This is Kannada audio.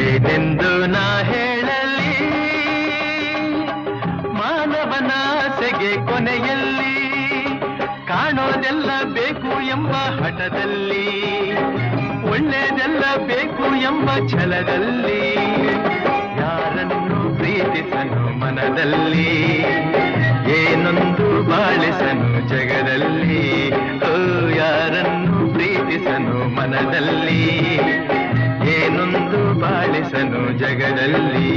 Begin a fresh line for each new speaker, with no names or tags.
ಏನೆಂದು ನಾ ಹೇಳಲಿ ಮಾನವನಾಸೆಗೆ ಕೊನೆಯಲ್ಲಿ ಕಾಣೋದೆಲ್ಲ ಬೇಕು ಎಂಬ ಹಠದಲ್ಲಿ ಒಳ್ಳೆಯದೆಲ್ಲ ಬೇಕು ಎಂಬ ಛಲದಲ್ಲಿ ಯಾರನ್ನು ಪ್ರೀತಿಸನು ಮನದಲ್ಲಿ ಏನೊಂದು ಬಾಳಿಸನು ಜಗದಲ್ಲಿ ಓ ಯಾರನ್ನು ಪ್ರೀತಿಸನು ಮನದಲ್ಲಿ ಏನೊಂದು ಬಾಳಿಸನು ಜಗದಲ್ಲಿ